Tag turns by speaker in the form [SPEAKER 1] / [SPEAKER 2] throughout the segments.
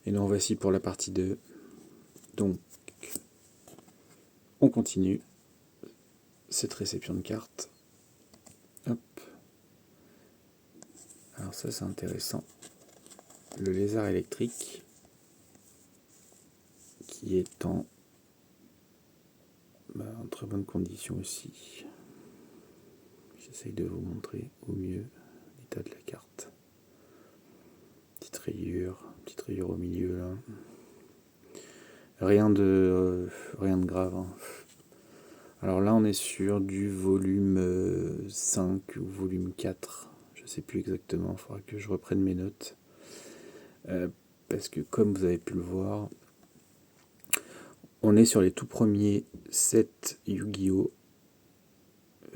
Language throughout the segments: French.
[SPEAKER 1] Et nous voici pour la partie 2. Donc, on continue cette réception de cartes. Hop. Alors ça, c'est intéressant. Le lézard électrique qui est en très bonne condition aussi. J'essaye de vous montrer au mieux l'état de la carte. Petite rayure au milieu là. Rien de grave. Hein. Alors là, on est sur du volume 5 ou volume 4. Je ne sais plus exactement, il faudra que je reprenne mes notes. Parce que comme vous avez pu le voir, on est sur les tout premiers sets Yu-Gi-Oh!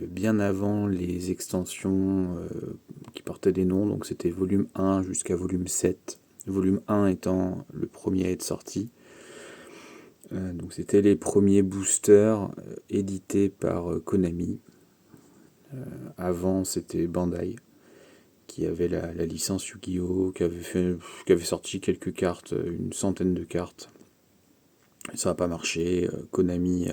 [SPEAKER 1] Bien avant les extensions qui portaient des noms, donc c'était volume 1 jusqu'à volume 7. Volume 1 étant le premier à être sorti. Donc c'était les premiers boosters édités par Konami. Avant c'était Bandai qui avait la licence Yu-Gi-Oh! Qui avait sorti quelques cartes, une centaine de cartes. Ça n'a pas marché. Konami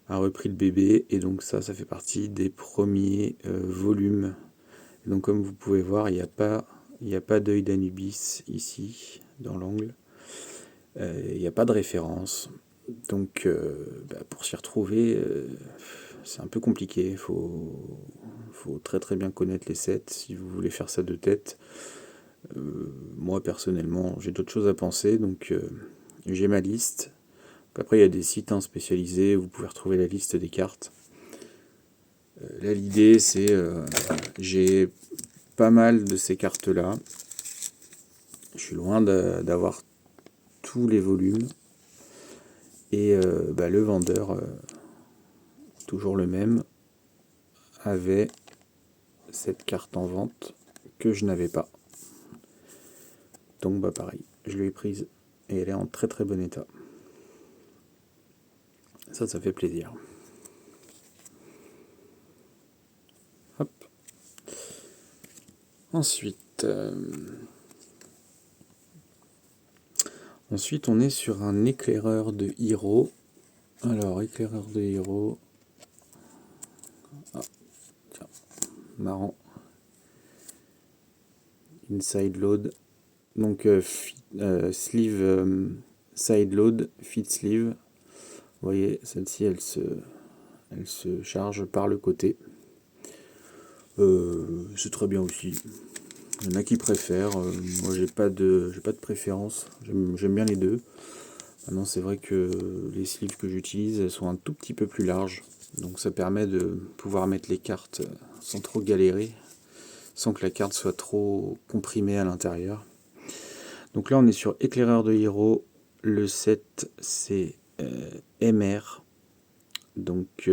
[SPEAKER 1] a repris le bébé et donc ça fait partie des premiers volumes. Et donc comme vous pouvez voir, il n'y a pas d'œil d'Anubis ici dans l'angle. Il n'y a pas de référence. Donc pour s'y retrouver, c'est un peu compliqué. Il faut très très bien connaître les sets si vous voulez faire ça de tête. Moi personnellement, j'ai d'autres choses à penser, donc j'ai ma liste. Après, il y a des sites spécialisés où vous pouvez retrouver la liste des cartes. Là, l'idée, c'est j'ai pas mal de ces cartes-là. Je suis loin d'avoir tous les volumes. Et le vendeur, toujours le même, avait cette carte en vente que je n'avais pas. Donc pareil, je l'ai prise et elle est en très très bon état. Ça fait plaisir. Hop. Ensuite, on est sur un éclaireur de Hero. Alors, éclaireur de Hero. Ah, tiens, marrant. Inside load. Donc, sleeve side load, fit sleeve. Vous voyez, celle-ci, elle se charge par le côté. C'est très bien aussi. Il y en a qui préfèrent. Moi, j'ai pas de préférence. J'aime bien les deux. Maintenant, c'est vrai que les sleeves que j'utilise, elles sont un tout petit peu plus larges. Donc, ça permet de pouvoir mettre les cartes sans trop galérer, sans que la carte soit trop comprimée à l'intérieur. Donc là, on est sur éclaireur de Hero. Le set, c'est MR. Donc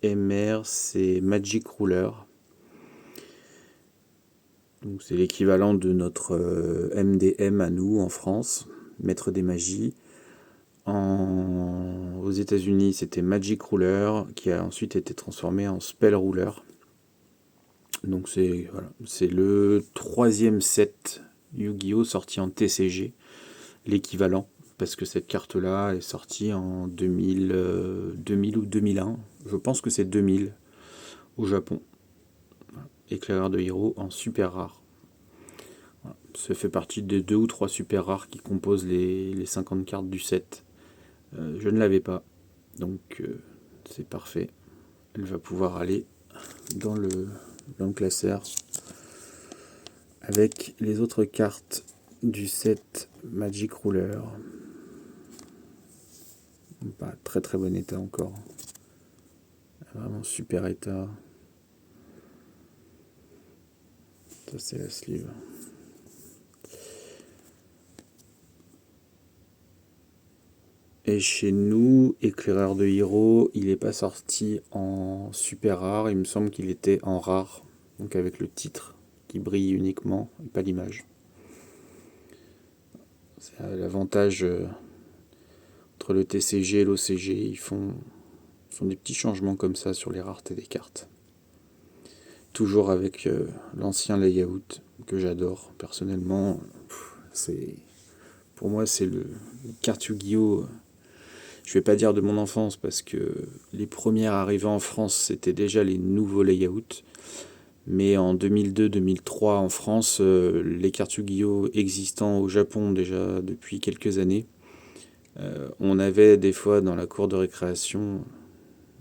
[SPEAKER 1] MR, c'est Magic Ruler. Donc c'est l'équivalent de notre MDM à nous en France, Maître des Magies. Aux États-Unis, c'était Magic Ruler, qui a ensuite été transformé en Spell Ruler. Donc c'est le 3e set Yu-Gi-Oh! Sorti en TCG, l'équivalent, parce que cette carte-là est sortie en 2000 ou 2001. Je pense que c'est 2000 au Japon. Éclaireur de Hero en super rare. Voilà. Ça fait partie des 2 ou 3 super rares qui composent les 50 cartes du set. Je ne l'avais pas, donc c'est parfait. Elle va pouvoir aller dans le classeur avec les autres cartes du set Magic Ruler. Pas très très bon état encore. Vraiment super état. Ça c'est la sleeve. Et chez nous, éclaireur de Hero, il n'est pas sorti en super rare, il me semble qu'il était en rare, donc avec le titre qui brille uniquement, et pas l'image. C'est l'avantage entre le TCG et l'OCG, ils font des petits changements comme ça sur les raretés des cartes. Toujours avec l'ancien layout que j'adore personnellement. Pour moi, c'est le carte Yu-Gi-Oh! Je vais pas dire de mon enfance, parce que les premières arrivées en France, c'était déjà les nouveaux layouts. Mais en 2002-2003 en France, les cartes Yu-Gi-Oh! Existant au Japon déjà depuis quelques années, on avait des fois dans la cour de récréation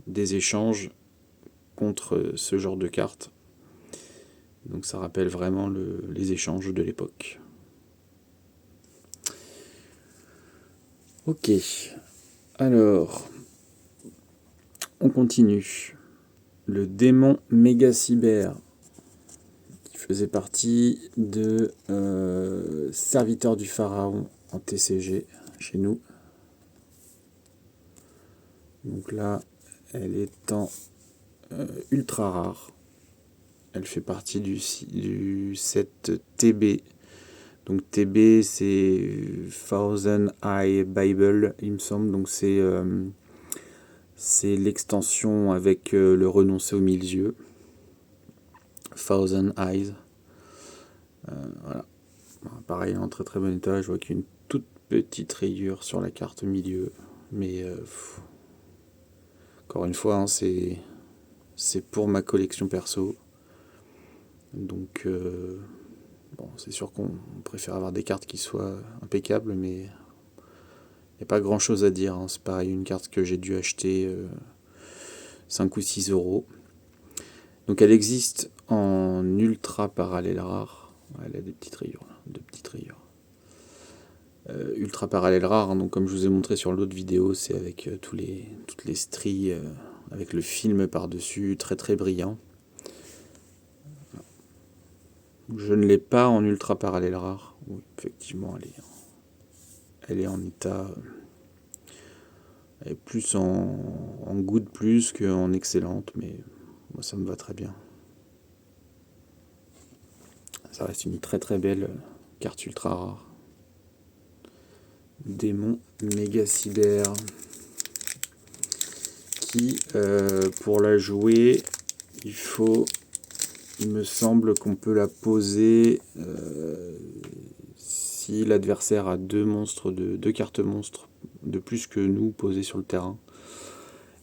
[SPEAKER 1] des échanges contre ce genre de cartes. Donc ça rappelle vraiment les échanges de l'époque. Ok, alors, on continue. Le démon méga cyber, qui faisait partie de Serviteur du Pharaon en TCG chez nous. Donc là, elle est en ultra rare. Elle fait partie du set TB. Donc TB, c'est Thousand Eye Bible, il me semble. Donc c'est l'extension avec le renoncé au milieu. Thousand Eyes. Voilà. Pareil, en très très bon état. Je vois qu'il y a une toute petite rayure sur la carte au milieu. Mais encore une fois, hein, c'est pour ma collection perso. Donc, bon, c'est sûr qu'on préfère avoir des cartes qui soient impeccables, mais il n'y a pas grand chose à dire. Hein. C'est pareil, une carte que j'ai dû acheter 5 ou 6 euros. Donc, elle existe en ultra parallèle rare. Elle a des petites rayures, là, deux petites rayures. Ultra parallèle rare, hein, donc comme je vous ai montré sur l'autre vidéo, c'est avec toutes les stries, avec le film par-dessus, très très brillant. Je ne l'ai pas en ultra parallèle rare. Oui, effectivement, elle est en état. Elle est plus en goût de plus qu'en excellente, mais moi ça me va très bien. Ça reste une très très belle carte ultra rare. Démon méga cyber. Qui, pour la jouer, il me semble qu'on peut la poser si l'adversaire a deux cartes monstres de plus que nous posées sur le terrain.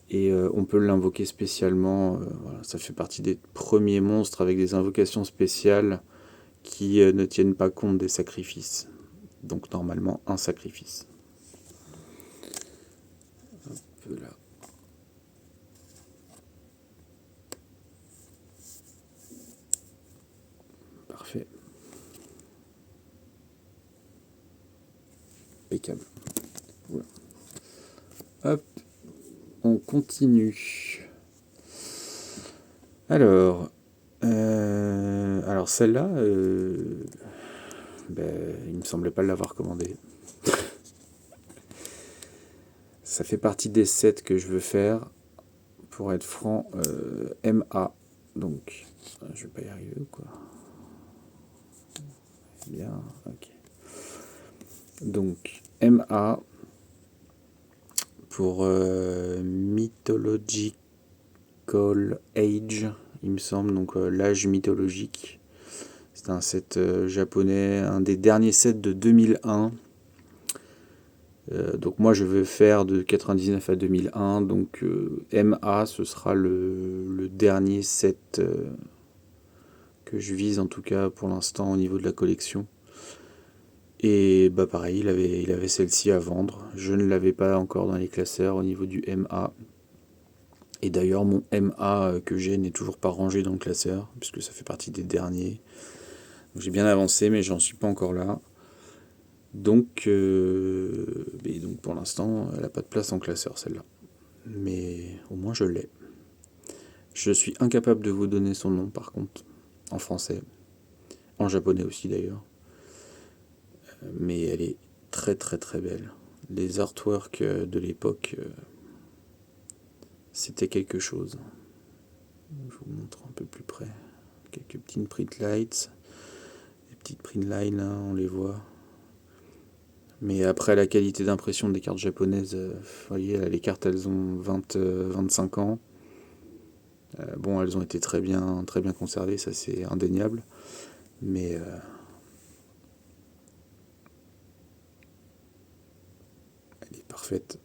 [SPEAKER 1] Et on peut l'invoquer spécialement. Voilà, ça fait partie des premiers monstres avec des invocations spéciales qui ne tiennent pas compte des sacrifices. Donc normalement un sacrifice. Hop là. Parfait. Impeccable. Voilà. Hop. On continue. Alors celle-là, il me semblait pas l'avoir commandée. Ça fait partie des sets que je veux faire. Pour être franc, MA. Donc, je vais pas y arriver ou quoi? Bien, ok. Donc, MA pour Mythological Age, il me semble, donc l'âge mythologique. C'est un set japonais, un des derniers sets de 2001. Donc moi je vais faire de 99 à 2001, donc MA ce sera le dernier set que je vise en tout cas pour l'instant au niveau de la collection. Et bah pareil, il avait celle-ci à vendre. Je ne l'avais pas encore dans les classeurs au niveau du MA. Et d'ailleurs mon MA que j'ai n'est toujours pas rangé dans le classeur, puisque ça fait partie des derniers. Donc, j'ai bien avancé mais j'en suis pas encore là. Donc pour l'instant, elle n'a pas de place en classeur, celle-là. Mais au moins, je l'ai. Je suis incapable de vous donner son nom, par contre, en français. En japonais aussi, d'ailleurs. Mais elle est très, très, très belle. Les artworks de l'époque, c'était quelque chose. Je vous montre un peu plus près. Quelques petites print lights. Les petites print lines, là, on les voit. Mais après, la qualité d'impression des cartes japonaises, vous voyez, là, les cartes, elles ont 25 ans. Bon, elles ont été très bien conservées, ça c'est indéniable. Mais parfaite.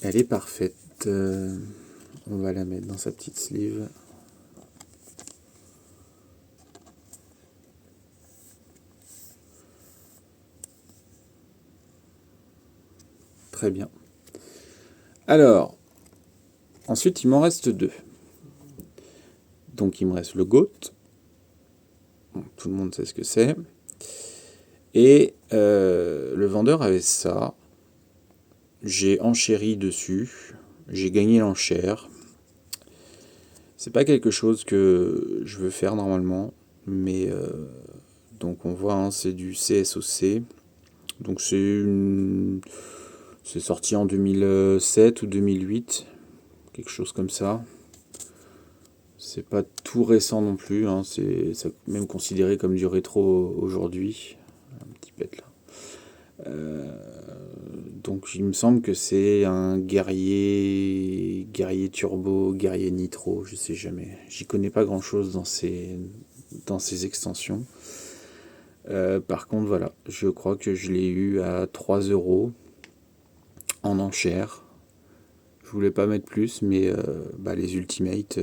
[SPEAKER 1] Elle est parfaite. On va la mettre dans sa petite sleeve. Très bien. Alors, ensuite, il m'en reste 2. Donc, il me reste le GOAT. Bon, tout le monde sait ce que c'est. Et le vendeur avait ça. J'ai enchéri dessus. J'ai gagné l'enchère. C'est pas quelque chose que je veux faire normalement. Mais donc, on voit, hein, c'est du CSOC. Donc, c'est sorti en 2007 ou 2008. Quelque chose comme ça. C'est pas tout récent non plus, hein, c'est même considéré comme du rétro aujourd'hui. Un petit pet là. Donc il me semble que c'est un guerrier turbo, guerrier nitro, je sais jamais. J'y connais pas grand chose dans ces extensions. Par contre voilà, je crois que je l'ai eu à 3 € en enchère. Je voulais pas mettre plus, mais les Ultimate,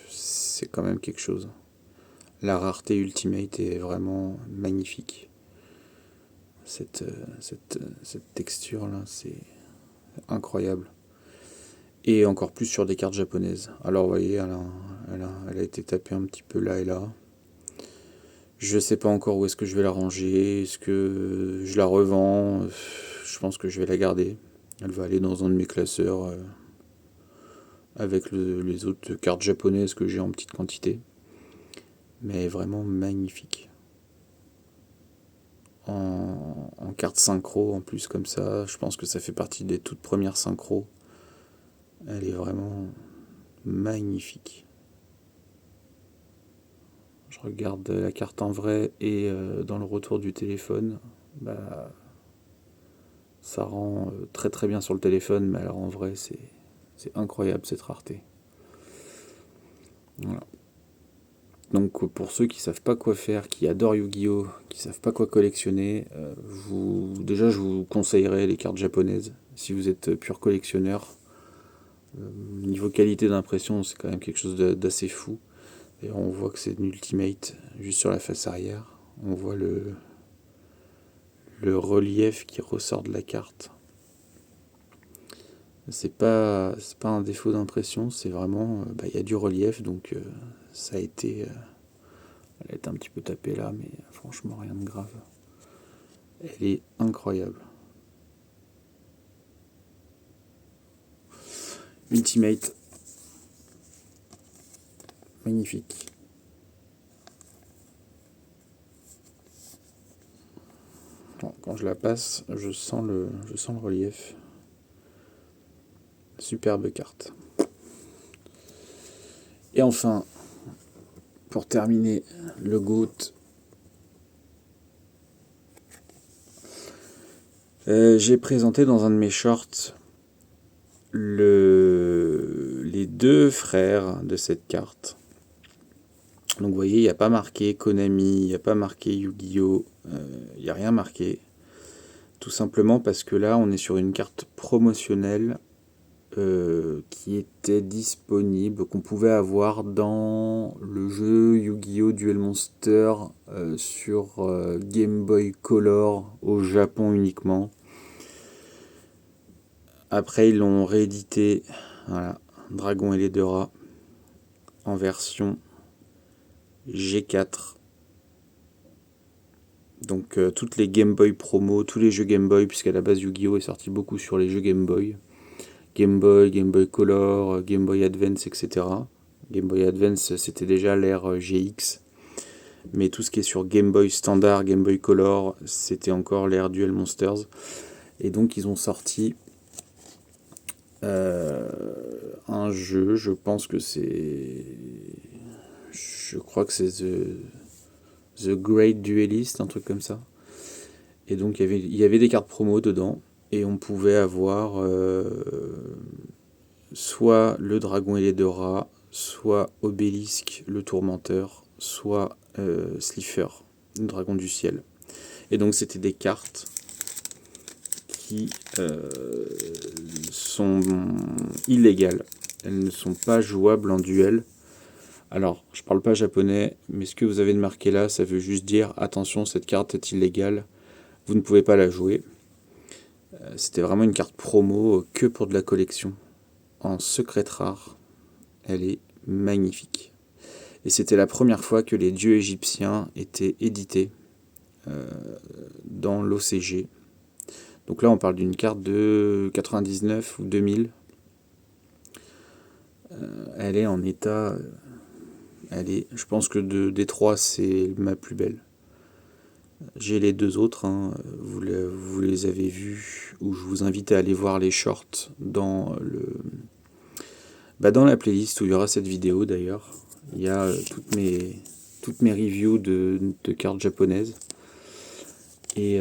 [SPEAKER 1] c'est quand même quelque chose. La rareté Ultimate est vraiment magnifique. Cette texture-là, c'est incroyable. Et encore plus sur des cartes japonaises. Alors, vous voyez, elle a été tapée un petit peu là et là. Je sais pas encore où est-ce que je vais la ranger. Est-ce que je la revends? Je pense que je vais la garder. Elle va aller dans un de mes classeurs avec les autres cartes japonaises que j'ai en petite quantité. Mais vraiment magnifique. En carte synchro en plus comme ça, je pense que ça fait partie des toutes premières synchros. Elle est vraiment magnifique. Je regarde la carte en vrai et dans le retour du téléphone, ça rend très très bien sur le téléphone, mais alors en vrai c'est incroyable cette rareté. Voilà. Donc pour ceux qui savent pas quoi faire, qui adorent Yu-Gi-Oh, qui savent pas quoi collectionner, déjà je vous conseillerais les cartes japonaises. Si vous êtes pur collectionneur, niveau qualité d'impression, c'est quand même quelque chose d'assez fou. Et on voit que c'est une Ultimate juste sur la face arrière. On voit le relief qui ressort de la carte. C'est pas un défaut d'impression, c'est vraiment y a du relief, donc ça a été elle a été un petit peu tapée là, mais franchement rien de grave. Elle est incroyable. Ultimate, magnifique. Bon, quand je la passe, je sens le relief. Superbe carte. Et enfin, pour terminer, le GOAT. J'ai présenté dans un de mes shorts les 2 frères de cette carte. Donc vous voyez, il n'y a pas marqué Konami, il n'y a pas marqué Yu-Gi-Oh, il n'y a rien marqué. Tout simplement parce que là, on est sur une carte promotionnelle qui était disponible, qu'on pouvait avoir dans le jeu Yu-Gi-Oh! Duel Monster sur Game Boy Color au Japon uniquement. Après, ils l'ont réédité, voilà, Dragon et les 2 rats, en version G4. Donc toutes les Game Boy promo, tous les jeux Game Boy, puisqu'à la base Yu-Gi-Oh! Est sorti beaucoup sur les jeux Game Boy. Game Boy Color, Game Boy Advance, etc. Game Boy Advance, c'était déjà l'ère GX. Mais tout ce qui est sur Game Boy Standard, Game Boy Color, c'était encore l'ère Duel Monsters. Et donc ils ont sorti un jeu, je pense que c'est... Je crois que c'est The Great Duelist, un truc comme ça. Et donc il y avait des cartes promo dedans. Et on pouvait avoir soit le dragon et les 2 rats, soit Obélisque le tourmenteur, soit Slifer, le dragon du ciel. Et donc c'était des cartes qui sont illégales. Elles ne sont pas jouables en duel. Alors, je parle pas japonais, mais ce que vous avez de marqué là, ça veut juste dire attention, cette carte est illégale, vous ne pouvez pas la jouer. C'était vraiment une carte promo que pour de la collection, en secret rare. Elle est magnifique. Et c'était la première fois que les dieux égyptiens étaient édités dans l'OCG. Donc là, on parle d'une carte de 99 ou 2000. Elle est en état... je pense que des trois, c'est ma plus belle. J'ai les deux autres, hein, vous les avez vus, où je vous invite à aller voir les shorts dans dans la playlist où il y aura cette vidéo d'ailleurs. Il y a toutes mes reviews de cartes japonaises. Et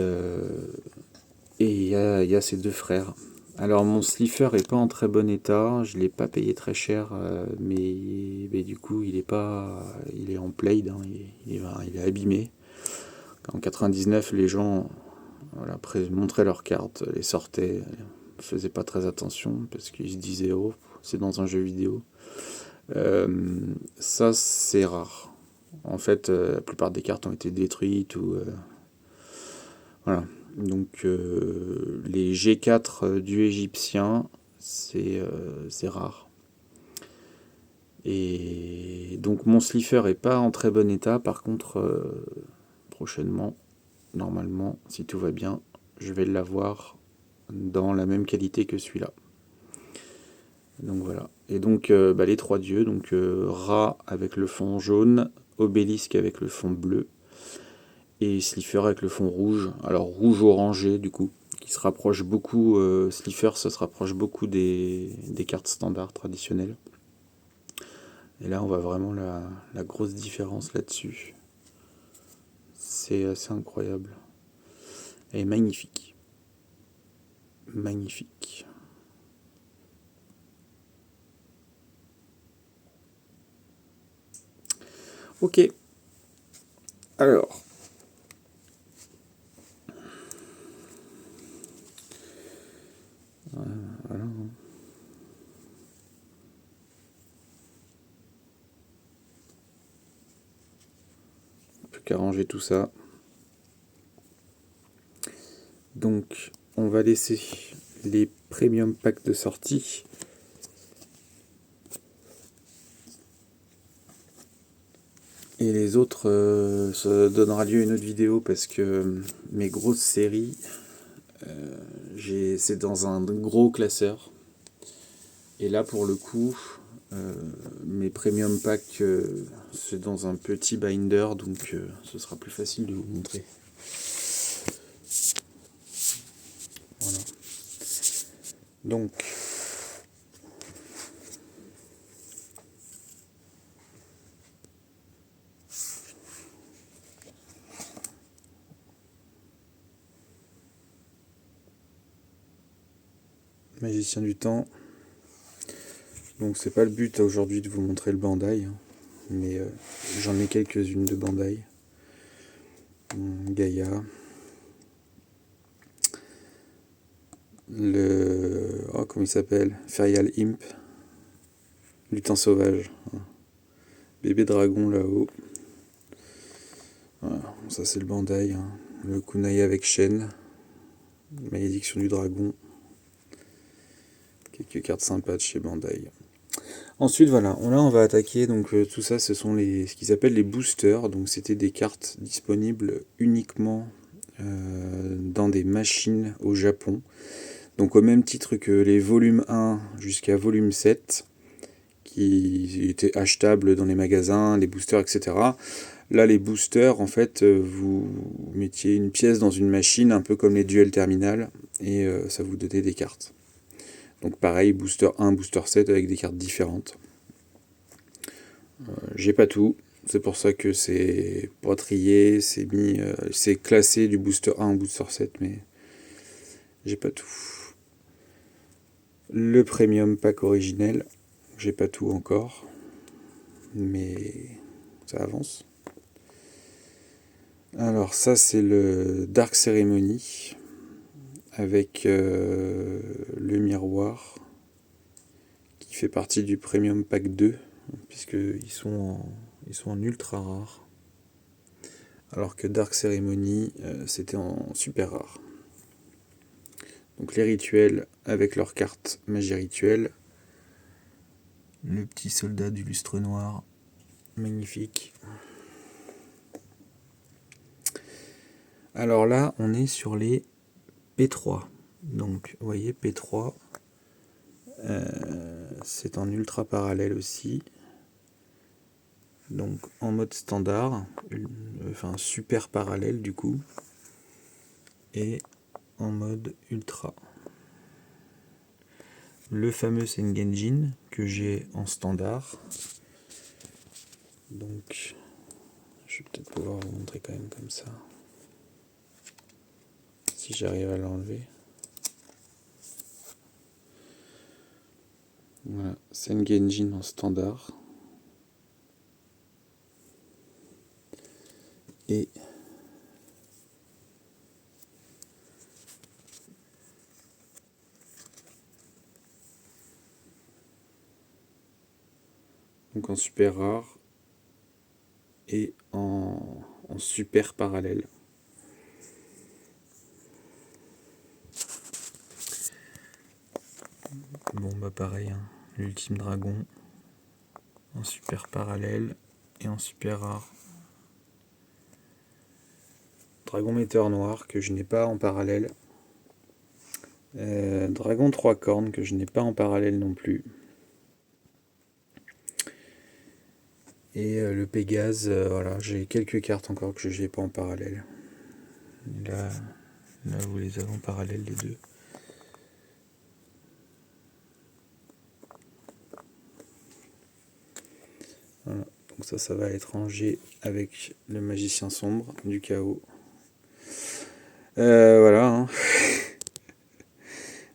[SPEAKER 1] il y a ces deux frères. Alors mon slipper est pas en très bon état, je l'ai pas payé très cher, mais du coup il est en plaid, hein, il est abîmé. En 99, les gens montraient leurs cartes, les sortaient, ne faisaient pas très attention parce qu'ils se disaient oh c'est dans un jeu vidéo. Ça c'est rare. En fait, la plupart des cartes ont été détruites ou voilà. Donc les G4 du égyptien, c'est rare. Et donc mon slipper est pas en très bon état. Par contre, prochainement, normalement, si tout va bien, je vais l'avoir dans la même qualité que celui-là. Donc voilà. Et donc les trois dieux, donc Ra avec le fond jaune, Obélisque avec le fond bleu, et Slifer avec le fond rouge, alors rouge orangé du coup, qui se rapproche beaucoup, Slifer ça se rapproche beaucoup des cartes standards traditionnelles. Et là on voit vraiment la grosse différence là-dessus. C'est assez incroyable. Elle est magnifique. Magnifique. Ok. Alors. Voilà. Plus qu'à ranger tout ça. Donc, on va laisser les premium packs de sortie. Et les autres, ça donnera lieu à une autre vidéo parce que mes grosses séries, c'est dans un gros classeur. Et là, pour le coup, mes premium packs, c'est dans un petit binder, donc ce sera plus facile de vous montrer. Voilà. Donc, Magicien du temps. Donc c'est pas le but aujourd'hui de vous montrer le Bandai, hein, mais j'en ai quelques-unes de Bandai. Gaïa. Comment il s'appelle, Ferial Imp. Lutin sauvage. Bébé dragon là-haut. Voilà, ça c'est le Bandai. Hein. Le Kunai avec chaîne. Malédiction du dragon. Quelques cartes sympas de chez Bandai. Ensuite, voilà, là on va attaquer, donc tout ça, ce sont ce qu'ils appellent les boosters, donc c'était des cartes disponibles uniquement dans des machines au Japon, donc au même titre que les volumes 1 jusqu'à volume 7, qui étaient achetables dans les magasins, les boosters, etc. Là, les boosters, en fait, vous mettiez une pièce dans une machine, un peu comme les duels terminal, et ça vous donnait des cartes. Donc pareil, booster 1, booster 7 avec des cartes différentes. J'ai pas tout, c'est pour ça que c'est pas trié, c'est classé du booster 1 au booster 7, mais j'ai pas tout. Le premium pack originel, j'ai pas tout encore, mais ça avance. Alors ça c'est le Dark Ceremony avec le miroir qui fait partie du Premium Pack 2 puisqu'ils sont en ultra rare. Alors que Dark Ceremony c'était en super rare. Donc les rituels avec leur carte magie rituelle. Le petit soldat du lustre noir. Magnifique. Alors là, on est sur les P3. Donc, vous voyez, P3, c'est en ultra parallèle aussi. Donc, en mode standard, enfin super parallèle du coup, et en mode ultra. Le fameux Sengenjin que j'ai en standard. Donc, je vais peut-être pouvoir vous montrer quand même comme ça. Si j'arrive à l'enlever. Voilà, Sengenjin en standard. Et donc en super rare et en super parallèle. Bon bah pareil, hein. L'ultime dragon en super parallèle et en super rare. Dragon metteur noir que je n'ai pas en parallèle. Dragon 3 cornes que je n'ai pas en parallèle non plus. Et le Pégase, voilà, j'ai quelques cartes encore que je n'ai pas en parallèle. Là, vous les avez en parallèle les deux. Voilà. Donc ça va être rangé avec le magicien sombre du chaos. Voilà. Hein.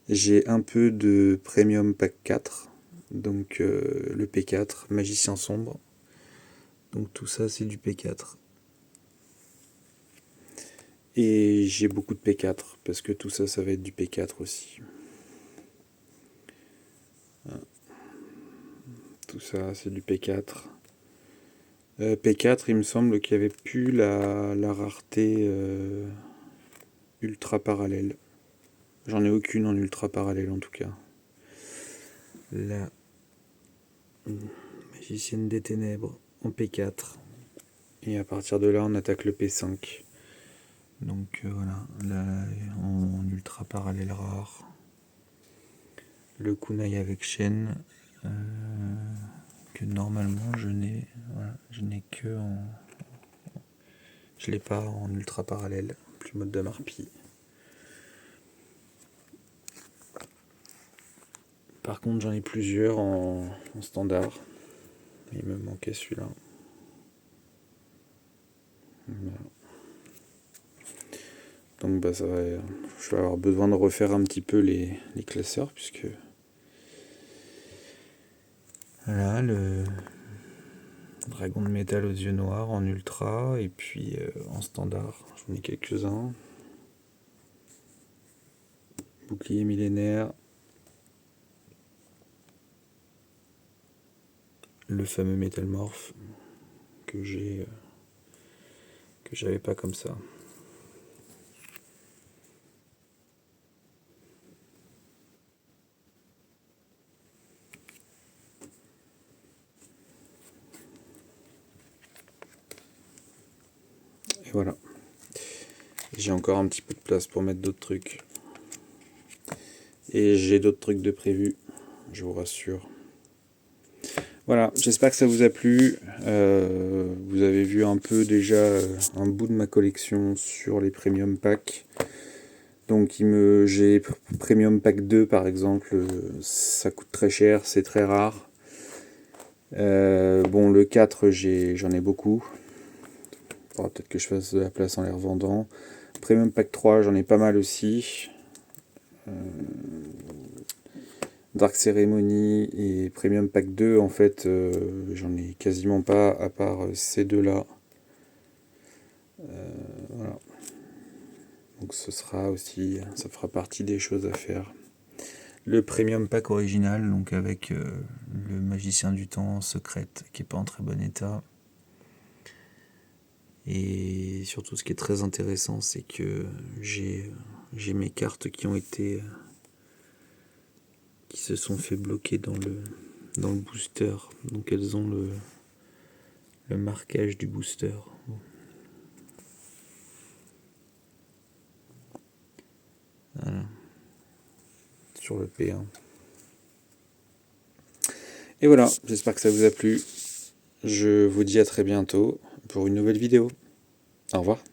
[SPEAKER 1] J'ai un peu de Premium Pack 4. Donc le P4, magicien sombre. Donc tout ça c'est du P4. Et j'ai beaucoup de P4 parce que tout ça va être du P4 aussi. Voilà. Tout ça c'est du P4. P4 il me semble qu'il n'y avait plus la rareté ultra parallèle. J'en ai aucune en ultra parallèle en tout cas. La magicienne des ténèbres en P4. Et à partir de là on attaque le P5. Donc voilà, là en ultra parallèle rare. Le kunai avec chaîne que normalement je n'ai que en. Je l'ai pas en ultra parallèle, plus mode de marpie. Par contre j'en ai plusieurs en standard. Il me manquait celui-là. Voilà. Donc bah ça va, je vais avoir besoin de refaire un petit peu les classeurs puisque voilà le dragon de métal aux yeux noirs en ultra et puis en standard j'en ai quelques-uns. Bouclier millénaire, le fameux métalmorphe que j'avais pas comme ça. Et voilà. J'ai encore un petit peu de place pour mettre d'autres trucs. Et j'ai d'autres trucs de prévu, je vous rassure. Voilà, j'espère que ça vous a plu. Vous avez vu un peu déjà un bout de ma collection sur les Premium Packs. Donc j'ai Premium Pack 2 par exemple, ça coûte très cher, c'est très rare. Bon, le 4 j'en ai beaucoup. Il faudra peut-être que je fasse de la place en les revendant. Premium Pack 3 j'en ai pas mal aussi. Dark Ceremony et Premium Pack 2 en fait j'en ai quasiment pas à part ces deux là. Voilà. Donc ça fera partie des choses à faire. Le premium pack original, donc avec le magicien du temps secrète qui est pas en très bon état. Et surtout, ce qui est très intéressant, c'est que j'ai mes cartes qui se sont fait bloquer dans le booster. Donc elles ont le marquage du booster. Bon. Voilà. Sur le P1. Et voilà, j'espère que ça vous a plu. Je vous dis à très bientôt pour une nouvelle vidéo. Au revoir.